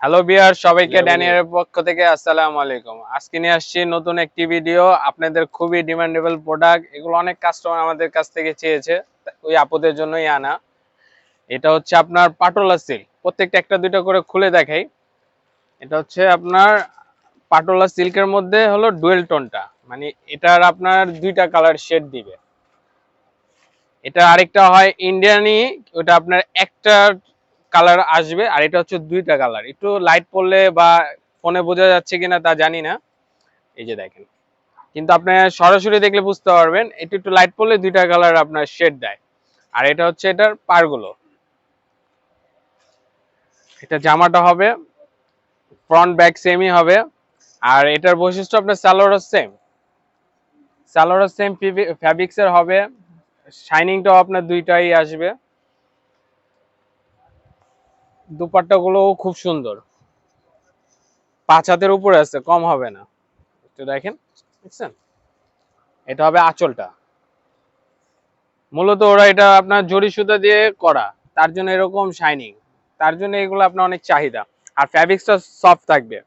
Hello viewer, সবাইকে ড্যানিয়েলের পক্ষ থেকে আসসালামু আলাইকুম। আজকে নিয়ে আসছি নতুন একটি ভিডিও। আপনাদের খুবই ডিমান্ডেবল প্রোডাক্ট, এগুলো অনেক কাস্টমার আমাদের কাছ থেকে চেয়েছে, ওই আপুদের জন্যই আনা। এটা হচ্ছে আপনার পাটোলা সিল্ক, প্রত্যেকটা একটা দুইটা করে খুলে দেখাই। এটা হচ্ছে আপনার পাটোলা সিল্কের মধ্যে হলো ডুয়েল টোনটা, মানে এটার আপনার দুইটা কালার শেড দিবে। এটা আরেকটা হয় ইন্ডিয়ানি, ওটা আপনার একটা কালার আসবে, আর এটা হচ্ছে দুইটা কালার। একটু লাইট পড়লে বা ফোনে বোঝা যাচ্ছে কিনা তা জানি না, এই যে দেখেন, কিন্তু আপনি সরাসরি দেখলে বুঝতে পারবেন। একটু একটু লাইট পড়লে দুইটা কালার আপনার শেড দেয়। আর এটা হচ্ছে এটার পারগুলো। এটা জামাটা হবে ফ্রন্ট ব্যাক সেমই হবে। আর এটার বৈশিষ্ট্য আপনার সালোয়ারও সেম ফ্যাব্রিক্সের হবে। শাইনিংটাও আপনার দুইটাই আসবে। দুপাট্টা গুলো খুব সুন্দর, 5 হাতের উপরে আছে, কম হবে না। একটু দেখেন, বুঝছেন? এটা হবে আঁচলটা। মূলত ওরা এটা আপনার জরি সুতা দিয়ে করা, তার জন্য এরকম শাইনিং, তার জন্য এগুলো আপনার অনেক চাহিদা। আর ফ্যাব্রিক্সটা সফট থাকবে,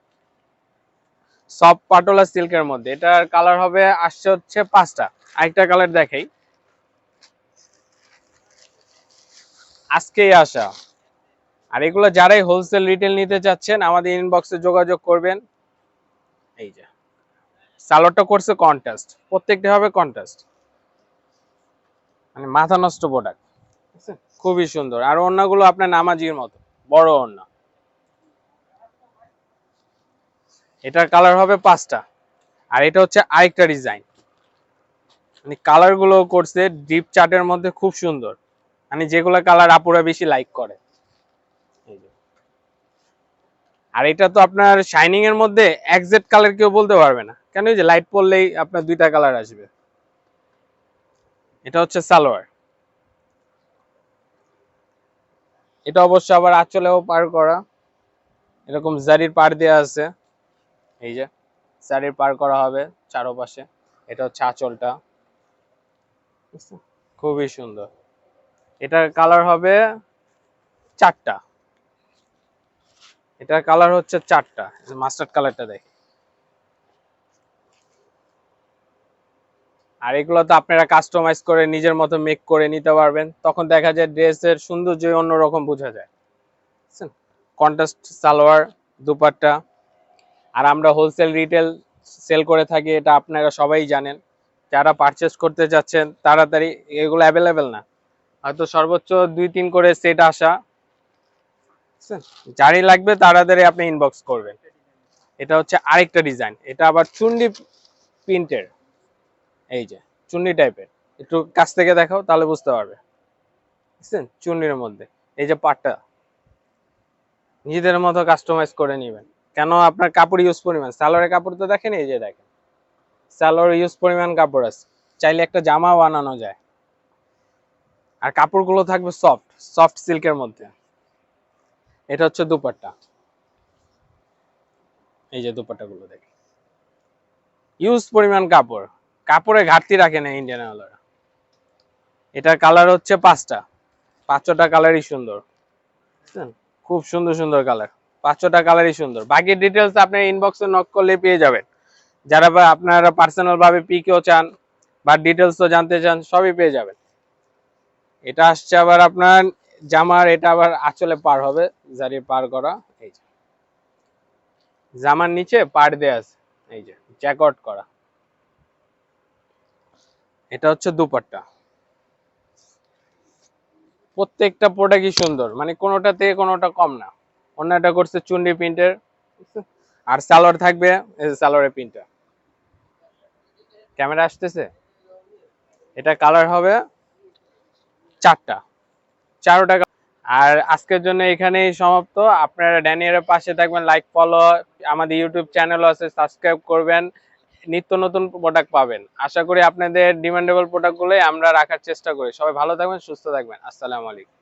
সফট পাটোলা সিল্কের মধ্যে। এটার কালার হবে আসছে হচ্ছে 5টা। আরেকটা কালার দেখাই, আজকেই আসা। আর এগুলো যারাই হোলসেল রিটেল নিতে চাচ্ছেন আমাদের ইনবক্সে যোগাযোগ করবেন। এই যে সালোয়ারটা করছে কন্ট্রাস্ট, প্রত্যেকটা হবে কন্ট্রাস্ট, মানে মাথা নষ্ট প্রোডাক্ট, খুবই সুন্দর। আর ওড়নাগুলো আপনার নামাজির মতো বড় ওড়না। এটার কালার হবে 5টা। আর এটা হচ্ছে আরেকটা ডিজাইন, মানে কালার গুলো করছে ডিপ চার্টের মধ্যে, খুব সুন্দর, মানে যেগুলো কালার আপুরা বেশি লাইক করে। আর এটা তো আপনার শাইনিং এর মধ্যে এক্সাক্ট কালার কেউ বলতে পারবে না, কেন যে লাইট পড়লেই আপনার দুইটা কালার আসবে। এটা হচ্ছে সালোয়ার। এটা অবশ্য আবার আঁচলেও পার করা, এরকম জারির পার দেওয়া আছে। এই যে জারির পার করা হবে চারপাশে। এটা হচ্ছে আঁচলটা, খুবই সুন্দর। এটার কালার হবে 4টা। এটার কালার হচ্ছে 4টা। মাস্টার্ড কালারটা দেখে। আর এগুলো তো আপনারা কাস্টমাইজ করে নিজের মতো মেক করে নিতে পারবেন, তখন দেখা যায় ড্রেসের সৌন্দর্য অন্যরকম বোঝা যায়। কন্ট্রাস্ট সালোয়ার, দুপাট্টা। আর আমরা হোলসেল রিটেল সেল করে থাকি, এটা আপনারা সবাই জানেন। যারা পারচেস করতে চাচ্ছেন তাড়াতাড়ি, এগুলো অ্যাভেলেবেল না, হয়তো সর্বোচ্চ 2-3 করে সেট আসা। যারই লাগবে তাড়াতাড়ি আপনি ইনবক্স করবেন। এটা হচ্ছে আরেকটা ডিজাইন, এটা আবার চুন্ডি প্রিন্টের। এই যে চুন্নি টাইপের, একটু কাছ থেকে দেখাও তাহলে বুঝতে পারবে। বুঝছেন? চুন্নির মধ্যে এই যে পাটটা নিজেদের মতো কাস্টমাইজ করে নেবেন। কেন আপনার কাপড় ইউজ পরিমাণ, সালোয়ারের কাপড় তো দেখেন, এই যে দেখেন সালোয়ার ইউজ পরিমাণ কাপড় আছে, চাইলে একটা জামা বানানো যায়। আর কাপড়গুলো থাকবে সফট, সফট সিল্কের মধ্যে। এটা হচ্ছে দুপাট্টা। এই যে দুপাট্টাগুলো দেখেন, ইউজ পরিমাণ কাপড়, কাপড়ে ঘাটতি রাখে না ইন্ডিয়ান ওয়ালারা। এটার কালার হচ্ছে 5টা। 5টা কালারই সুন্দর, বুঝছেন? খুব সুন্দর সুন্দর কালার, 5টা কালারই সুন্দর। বাকি ডিটেলস আপনি ইনবক্সে নক করলে পেয়ে যাবেন। যারা বা আপনারা পার্সোনাল ভাবে পিকেও চান বা ডিটেলসও জানতে চান, সবই পেয়ে যাবেন। এটা আসছে আবার আপনার জামার, এটা আবার আঁচলে পার হবে, জারি পার করা। এই যে জামার নিচে পার দেয়া আছে, এই যে জ্যাকট করা। এটা হচ্ছে দুপাট্টা। প্রত্যেকটা প্রোডাক্টই সুন্দর, মানে কোনোটা থেকে কোনোটা কম না। অন্যটা করছে চুন্ডি প্রিন্টের, আর সালোয়ার থাকবে এই যে সালোয়ারের প্রিন্টটা। ক্যামেরা আসতেছে? এটা কালার হবে 4টা, 4টা। আর আজকের জন্য এখানেই সমাপ্ত। আপনারা ড্যানিয়েলের পাশে থাকবেন, লাইক ফলো, আমাদের ইউটিউব চ্যানেলও আছে, সাবস্ক্রাইব করবেন। নিত্য নতুন প্রোডাক্ট পাবেন। আশা করি আপনাদের ডিমান্ডেবল প্রোডাক্টগুলোই আমরা রাখার চেষ্টা করি। সবাই ভালো থাকবেন, সুস্থ থাকবেন। আসসালামু আলাইকুম।